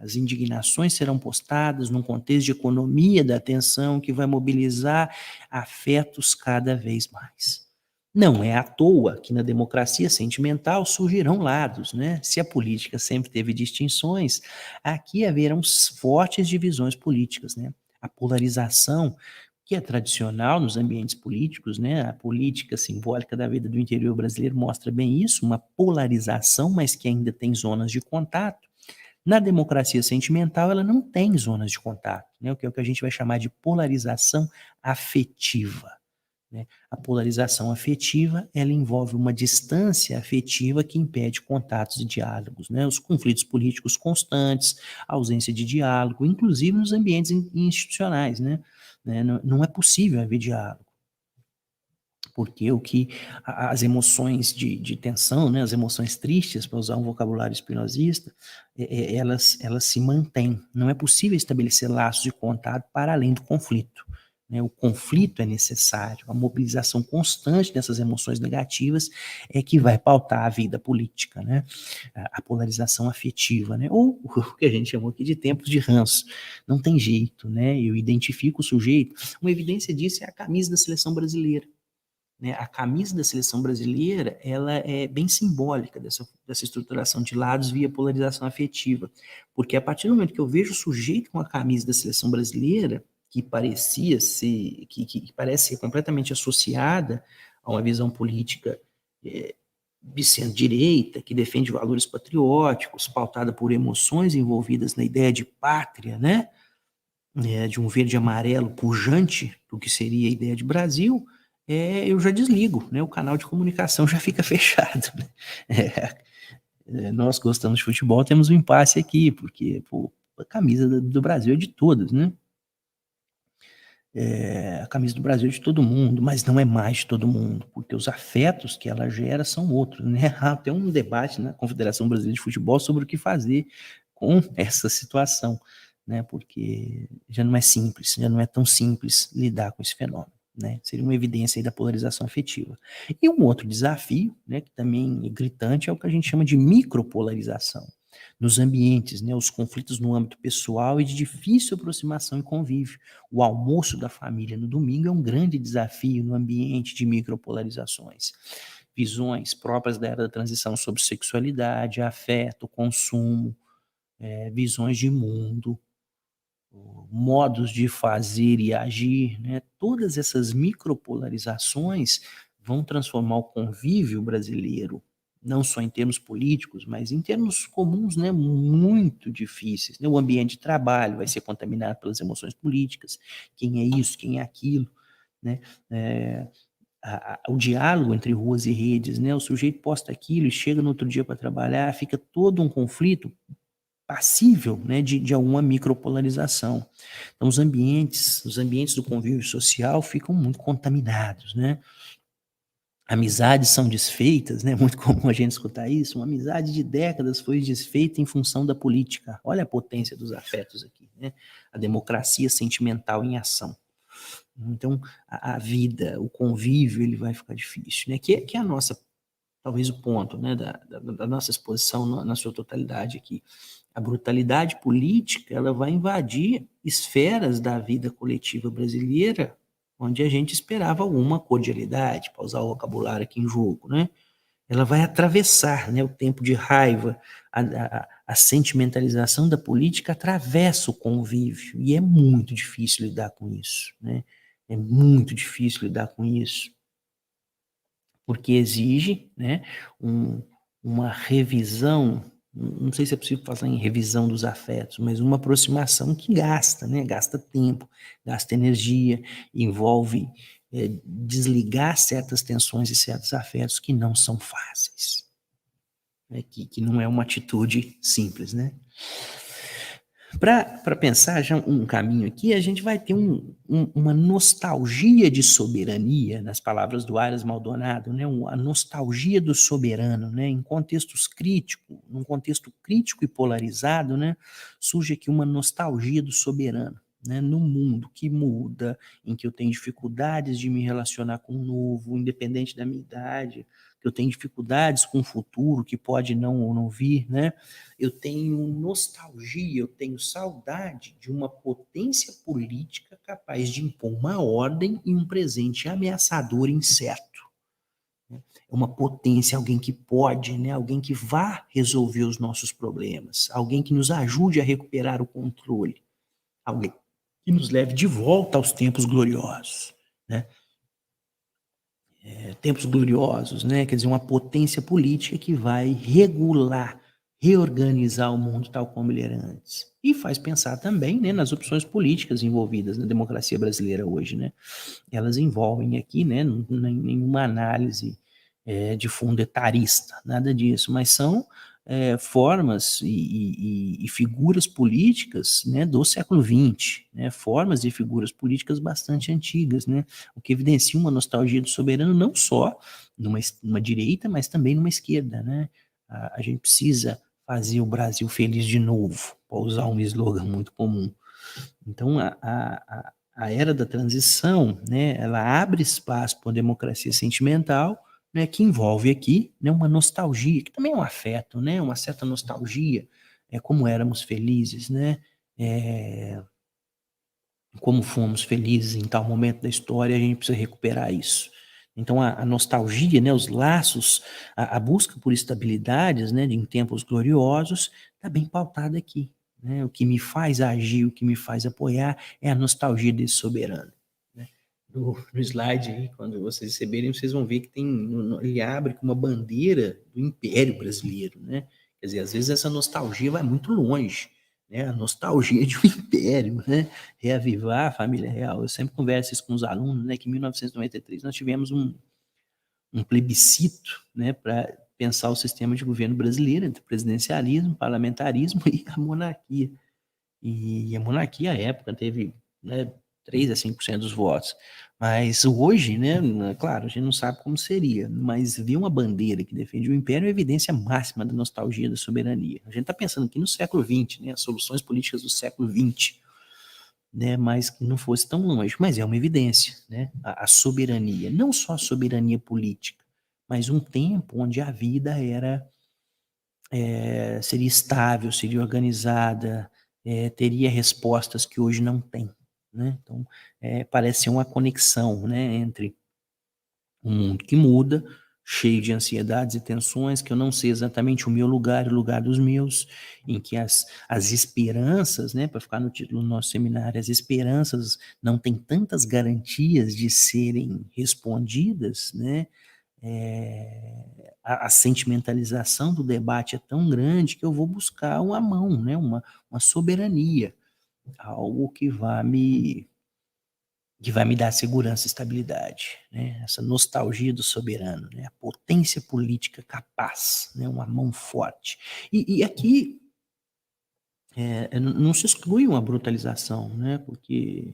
As indignações serão postadas num contexto de economia da atenção que vai mobilizar afetos cada vez mais. Não é à toa que na democracia sentimental surgirão lados, né? Se a política sempre teve distinções, aqui haverão fortes divisões políticas, né? A polarização, que é tradicional nos ambientes políticos, né? A política simbólica da vida do interior brasileiro mostra bem isso, uma polarização, mas que ainda tem zonas de contato. Na democracia sentimental, ela não tem zonas de contato, né? O que é o que a gente vai chamar de polarização afetiva, né? A polarização afetiva, ela envolve uma distância afetiva que impede contatos e diálogos, né? Os conflitos políticos constantes, a ausência de diálogo, inclusive nos ambientes institucionais, né? Não é possível haver diálogo. Porque as emoções de tensão, né, as emoções tristes, para usar um vocabulário espinosista, elas se mantêm. Não é possível estabelecer laços de contato para além do conflito, né? O conflito é necessário, a mobilização constante dessas emoções negativas é que vai pautar a vida política, né? A polarização afetiva, né? Ou o que a gente chamou aqui de tempos de ranço. Não tem jeito, né? Eu identifico o sujeito. Uma evidência disso é a camisa da seleção brasileira. Né, a camisa da seleção brasileira, ela é bem simbólica dessa estruturação de lados via polarização afetiva, porque a partir do momento que eu vejo o sujeito com a camisa da seleção brasileira, que parecia ser, que parece ser completamente associada a uma visão política de centro-direita, que defende valores patrióticos, pautada por emoções envolvidas na ideia de pátria, né, de um verde e amarelo pujante, do que seria a ideia de Brasil, eu já desligo, né? O canal de comunicação já fica fechado, né? Nós gostamos de futebol, temos um impasse aqui, porque pô, a camisa do Brasil é de todos, né? A camisa do Brasil é de todo mundo, mas não é mais de todo mundo, porque os afetos que ela gera são outros, né? Há até um debate na Confederação Brasileira de Futebol sobre o que fazer com essa situação, né? Porque já não é simples, já não é tão simples lidar com esse fenômeno, né? Seria uma evidência aí da polarização afetiva. E um outro desafio, né, que também é gritante, é o que a gente chama de micropolarização nos ambientes, né, os conflitos no âmbito pessoal e de difícil aproximação e convívio. O almoço da família no domingo é um grande desafio no ambiente de micropolarizações. Visões próprias da era da transição sobre sexualidade, afeto, consumo, visões de mundo, modos de fazer e agir, né? Todas essas micropolarizações vão transformar o convívio brasileiro, não só em termos políticos, mas em termos comuns, né, muito difíceis, né? O ambiente de trabalho vai ser contaminado pelas emoções políticas, quem é isso, quem é aquilo, né? o diálogo entre ruas e redes, né? O sujeito posta aquilo e chega no outro dia para trabalhar, fica todo um conflito passível, né, de alguma micropolarização. Então, os ambientes do convívio social ficam muito contaminados, né? Amizades são desfeitas, né? Muito comum a gente escutar isso. Uma amizade de décadas foi desfeita em função da política. Olha a potência dos afetos aqui, né? A democracia sentimental em ação. Então, a vida, o convívio, ele vai ficar difícil, né? Que é a nossa, talvez o ponto, né, da nossa exposição na sua totalidade aqui. A brutalidade política, ela vai invadir esferas da vida coletiva brasileira onde a gente esperava alguma cordialidade, para usar o vocabulário aqui em jogo, né? Ela vai atravessar, né, o tempo de raiva, a sentimentalização da política atravessa o convívio, e é muito difícil lidar com isso, né? É muito difícil lidar com isso, porque exige, né, uma revisão, não sei se é possível falar em revisão dos afetos, mas uma aproximação que gasta, né, gasta tempo, gasta energia, envolve desligar certas tensões e certos afetos que não são fáceis, né, que não é uma atitude simples, né? Para pensar já um caminho aqui, a gente vai ter uma nostalgia de soberania, nas palavras do Aras Maldonado, né? A nostalgia do soberano, né? Em contextos críticos, num contexto crítico e polarizado, né? Surge aqui uma nostalgia do soberano, né? No mundo que muda, em que eu tenho dificuldades de me relacionar com o novo, independente da minha idade, que eu tenho dificuldades com o futuro, que pode não ou não vir, né? Eu tenho nostalgia, eu tenho saudade de uma potência política capaz de impor uma ordem e um presente ameaçador e incerto. É uma potência, alguém que pode, né? Alguém que vá resolver os nossos problemas, alguém que nos ajude a recuperar o controle, alguém que nos leve de volta aos tempos gloriosos, né? Tempos gloriosos, né? Quer dizer, uma potência política que vai regular, reorganizar o mundo tal como ele era antes. E faz pensar também, né, nas opções políticas envolvidas na democracia brasileira hoje, né? Elas envolvem aqui, né, nenhuma análise de fundo etarista, nada disso, mas são formas e figuras políticas, né, do século XX, né, formas e figuras políticas bastante antigas, né, o que evidencia uma nostalgia do soberano não só numa direita, mas também numa esquerda, né. A gente precisa fazer o Brasil feliz de novo, para usar um slogan muito comum. Então, a era da transição, né, ela abre espaço para uma democracia sentimental, né, que envolve aqui, né, uma nostalgia, que também é um afeto, né, uma certa nostalgia, como éramos felizes, né, é, como fomos felizes em tal momento da história, a gente precisa recuperar isso. Então, a nostalgia, né, os laços, a busca por estabilidades, né, em tempos gloriosos, está bem pautada aqui, né? O que me faz agir, o que me faz apoiar é a nostalgia desse soberano, né? No slide aí, quando vocês receberem, vocês vão ver que tem, ele abre com uma bandeira do Império Brasileiro, né? Quer dizer, às vezes essa nostalgia vai muito longe, né? A nostalgia de um império, né? Reavivar a família real. Eu sempre converso isso com os alunos, né? Que em 1993 nós tivemos um plebiscito, né? Para pensar o sistema de governo brasileiro entre presidencialismo, parlamentarismo e a monarquia. E a monarquia, à época, teve, né, 3 a 5% dos votos. Mas hoje, né, claro, a gente não sabe como seria, mas ver uma bandeira que defende o império é evidência máxima da nostalgia da soberania. A gente está pensando aqui no século XX, né, as soluções políticas do século XX, né, mas que não fosse tão longe. Mas é uma evidência, né, a soberania, não só a soberania política, mas um tempo onde a vida seria estável, seria organizada, teria respostas que hoje não tem, né? Então, parece ser uma conexão, né, entre um mundo que muda, cheio de ansiedades e tensões, que eu não sei exatamente o meu lugar e o lugar dos meus, em que as esperanças, né, para ficar no título do nosso seminário, as esperanças não têm tantas garantias de serem respondidas, né? A sentimentalização do debate é tão grande que eu vou buscar uma mão, né? Uma soberania, algo que vá me que vai me dar segurança e estabilidade, né? Essa nostalgia do soberano, né? A potência política capaz, né? Uma mão forte. E aqui não se exclui uma brutalização, né? Porque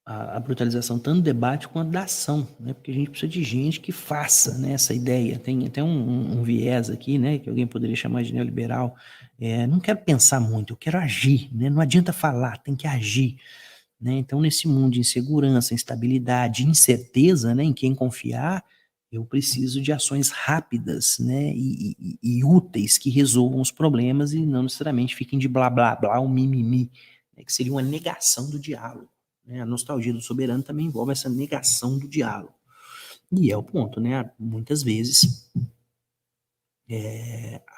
a brutalização tanto do debate quanto da ação, né? Porque a gente precisa de gente que faça, né, essa ideia. Tem até um viés aqui, né, que alguém poderia chamar de neoliberal. Não quero pensar muito, eu quero agir, né? Não adianta falar, tem que agir, né? Então, nesse mundo de insegurança, instabilidade, incerteza, né, em quem confiar, eu preciso de ações rápidas, né, e úteis que resolvam os problemas e não necessariamente fiquem de blá blá blá, um mimimi, né, que seria uma negação do diálogo. Né? A nostalgia do soberano também envolve essa negação do diálogo. E é o ponto, né? Muitas vezes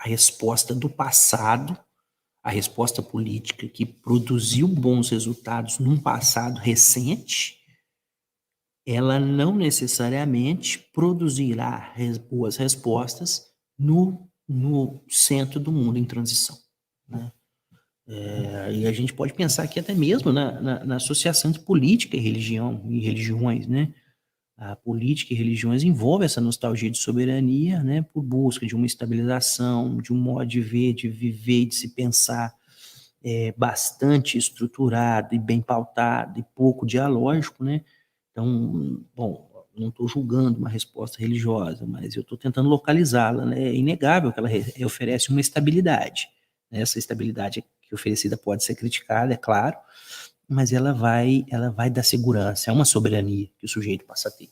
a resposta do passado, a resposta política que produziu bons resultados num passado recente, ela não necessariamente produzirá boas respostas no centro do mundo em transição. Né? E a gente pode pensar aqui até mesmo na associação de política e religião e religiões, né? A política e religiões envolvem essa nostalgia de soberania, né? Por busca de uma estabilização, de um modo de ver, de viver, de se pensar bastante estruturado e bem pautado e pouco dialógico, né? Então, bom, não estou julgando uma resposta religiosa, mas eu estou tentando localizá-la, né? É inegável que ela oferece uma estabilidade. Né? Essa estabilidade que oferecida pode ser criticada, é claro, mas ela vai dar segurança, é uma soberania que o sujeito passa a ter.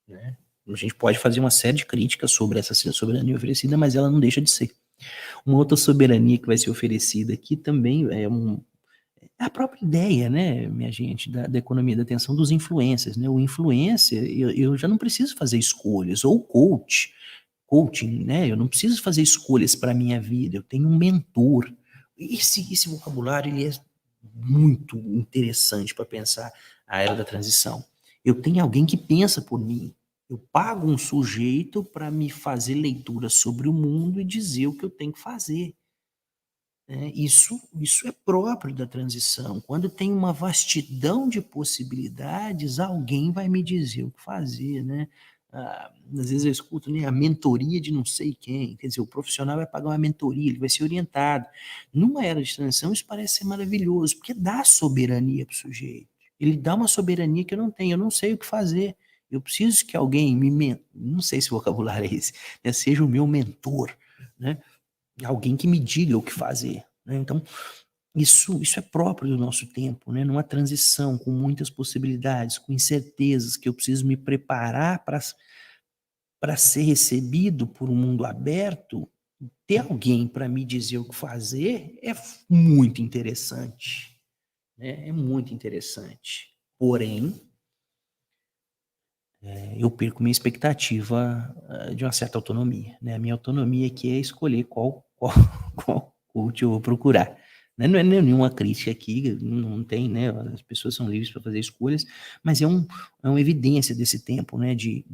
Né? A gente pode fazer uma série de críticas sobre essa soberania oferecida, mas ela não deixa de ser. Uma outra soberania que vai ser oferecida aqui também é a própria ideia, né, minha gente, da economia da atenção dos influencers, né? O influencer, eu já não preciso fazer escolhas, ou coaching, né? Eu não preciso fazer escolhas para a minha vida, eu tenho um mentor. Esse vocabulário ele é muito interessante para pensar a era da transição. Eu tenho alguém que pensa por mim. Eu pago um sujeito para me fazer leitura sobre o mundo e dizer o que eu tenho que fazer. Isso é próprio da transição. Quando tem uma vastidão de possibilidades, alguém vai me dizer o que fazer, né? Às vezes eu escuto, né, a mentoria de não sei quem, quer dizer, o profissional vai pagar uma mentoria, ele vai ser orientado. Numa era de transição, isso parece ser maravilhoso, porque dá soberania para o sujeito. Ele dá uma soberania que eu não tenho, eu não sei o que fazer. Eu preciso que alguém não sei se o vocabulário é esse, né, seja o meu mentor, né? Alguém que me diga o que fazer. Né? Então, isso é próprio do nosso tempo, né? Numa transição com muitas possibilidades, com incertezas, que eu preciso me preparar para ser recebido por um mundo aberto, ter alguém para me dizer o que fazer é muito interessante. Né? É muito interessante. Porém, eu perco minha expectativa de uma certa autonomia. Né? A minha autonomia aqui é escolher qual coach eu vou procurar. Né? Não é nenhuma crítica aqui, não tem, né? As pessoas são livres para fazer escolhas, mas é uma evidência desse tempo, né? De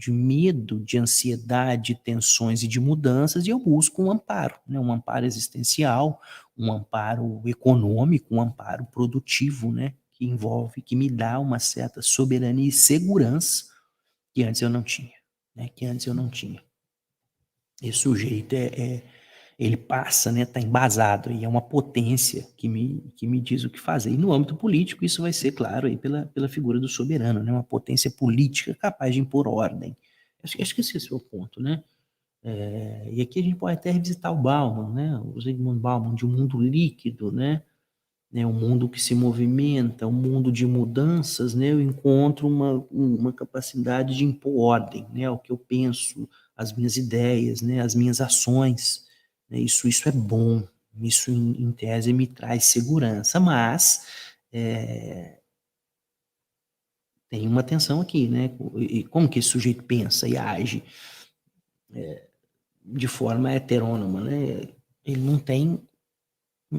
medo, de ansiedade, de tensões e de mudanças, e eu busco um amparo, né? Um amparo existencial, um amparo econômico, um amparo produtivo, né? Que me dá uma certa soberania e segurança que antes eu não tinha, né? Que antes eu não tinha. Esse sujeito ele passa, né? Está embasado e é uma potência que me diz o que fazer. E no âmbito político isso vai ser claro aí pela figura do soberano, né? Uma potência política capaz de impor ordem. Acho que esse é o ponto, né? E aqui a gente pode até revisitar o Bauman, né? O Zygmunt Bauman de um mundo líquido, né? Um mundo que se movimenta, um mundo de mudanças, né? Eu encontro uma capacidade de impor ordem, né? O que eu penso, as minhas ideias, né? As minhas ações, né? Isso é bom, isso em tese me traz segurança, mas tem uma tensão aqui, né? E como que esse sujeito pensa e age de forma heterônoma, né? Ele não tem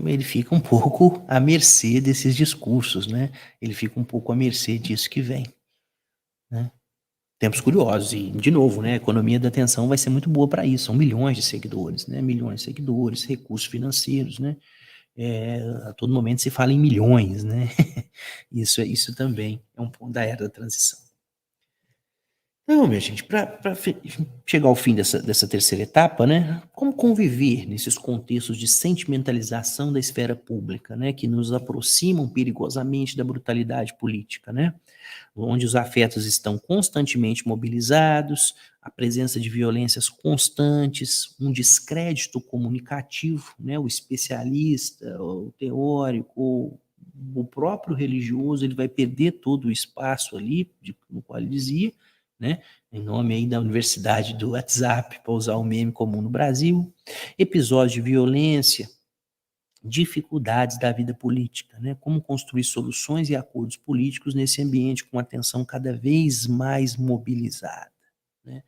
ele fica um pouco à mercê desses discursos, né? Ele fica um pouco à mercê disso que vem, né? Tempos curiosos e, de novo, né? A economia da atenção vai ser muito boa para isso. São milhões de seguidores, né? Milhões de seguidores, recursos financeiros, né? a todo momento se fala em milhões, né? Isso também é um ponto da era da transição. Então, minha gente, para chegar ao fim dessa terceira etapa, né, como conviver nesses contextos de sentimentalização da esfera pública, né, que nos aproximam perigosamente da brutalidade política, né, onde os afetos estão constantemente mobilizados, a presença de violências constantes, um descrédito comunicativo, né, o especialista, o teórico, o próprio religioso, ele vai perder todo o espaço ali, no qual ele dizia, né, em nome aí da Universidade do WhatsApp, para usar o meme comum no Brasil, episódios de violência, dificuldades da vida política, né? Como construir soluções e acordos políticos nesse ambiente com atenção cada vez mais mobilizada, né?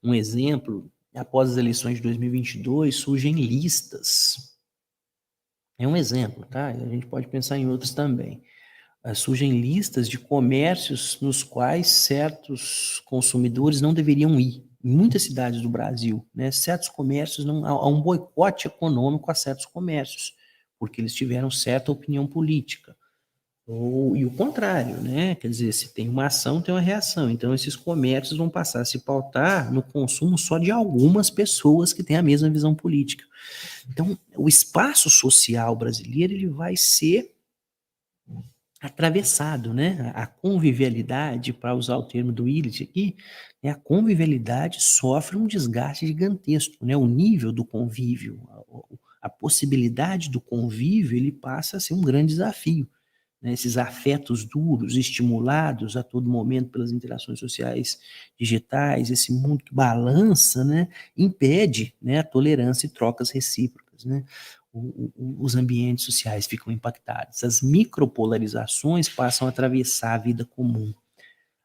Um exemplo, após as eleições de 2022, surgem listas. É um exemplo, tá? A gente pode pensar em outros também. Surgem listas de comércios nos quais certos consumidores não deveriam ir. Em muitas cidades do Brasil, né, certos comércios, há um boicote econômico a certos comércios, porque eles tiveram certa opinião política. E o contrário, né? Quer dizer, se tem uma ação, tem uma reação. Então, esses comércios vão passar a se pautar no consumo só de algumas pessoas que têm a mesma visão política. Então, o espaço social brasileiro ele vai ser atravessado, né? A convivialidade, para usar o termo do Illich aqui, né? A convivialidade sofre um desgaste gigantesco, né? O nível do convívio, a possibilidade do convívio, ele passa a ser um grande desafio, né? Esses afetos duros, estimulados a todo momento pelas interações sociais digitais, esse mundo que balança, né? Impede, né, a tolerância e trocas recíprocas, né? Os ambientes sociais ficam impactados. As micropolarizações passam a atravessar a vida comum.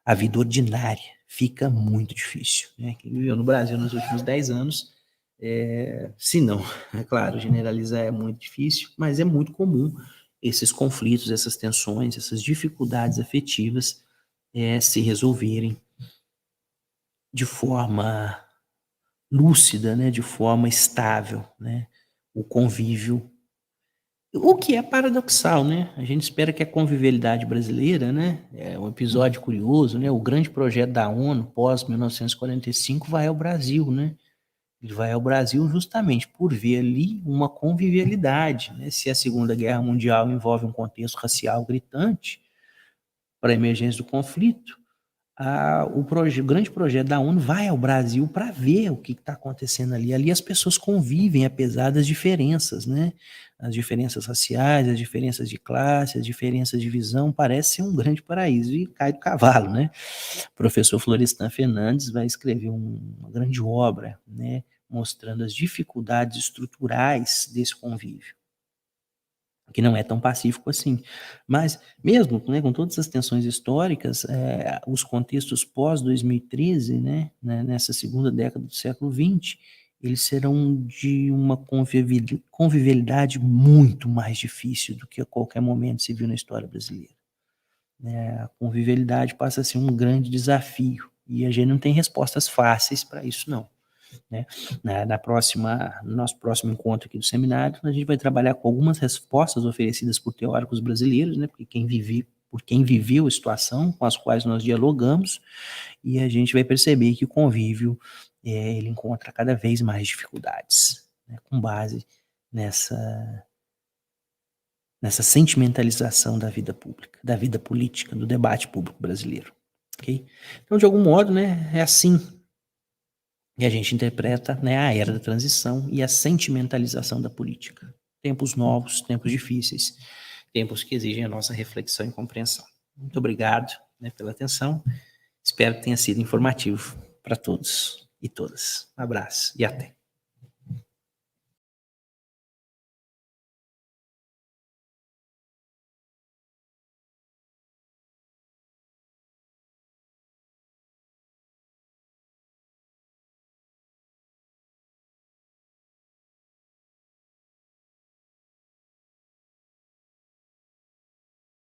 A vida ordinária fica muito difícil, né? Quem viveu no Brasil nos últimos 10 anos, se não, é claro, generalizar é muito difícil, mas é muito comum esses conflitos, essas tensões, essas dificuldades afetivas se resolverem de forma lúcida, né? De forma estável, né? O convívio. O que é paradoxal, né? A gente espera que a convivialidade brasileira, né? É um episódio curioso, né? O grande projeto da ONU pós-1945 vai ao Brasil, né? Ele vai ao Brasil justamente por ver ali uma convivialidade, né? Se a Segunda Guerra Mundial envolve um contexto racial gritante para a emergência do conflito, o grande projeto da ONU vai ao Brasil para ver o que está acontecendo ali. Ali as pessoas convivem, apesar das diferenças, né? As diferenças raciais, as diferenças de classe, as diferenças de visão, parece ser um grande paraíso e cai do cavalo, né? O professor Florestan Fernandes vai escrever uma grande obra, né? Mostrando as dificuldades estruturais desse convívio, que não é tão pacífico assim. Mas, mesmo, né, com todas as tensões históricas, os contextos pós-2013, né, nessa segunda década do século XX, eles serão de uma convivialidade muito mais difícil do que a qualquer momento se viu na história brasileira. A convivialidade passa a ser um grande desafio, e a gente não tem respostas fáceis para isso, não. Né? No nosso próximo encontro aqui do seminário, a gente vai trabalhar com algumas respostas oferecidas por teóricos brasileiros, né? Por quem viveu a situação com as quais nós dialogamos, e a gente vai perceber que o convívio ele encontra cada vez mais dificuldades, né? Com base nessa sentimentalização da vida pública, da vida política, do debate público brasileiro. Okay? Então, de algum modo, né, é assim e a gente interpreta, né, a era da transição e a sentimentalização da política. Tempos novos, tempos difíceis, tempos que exigem a nossa reflexão e compreensão. Muito obrigado, né, pela atenção. Espero que tenha sido informativo para todos e todas. Um abraço e até.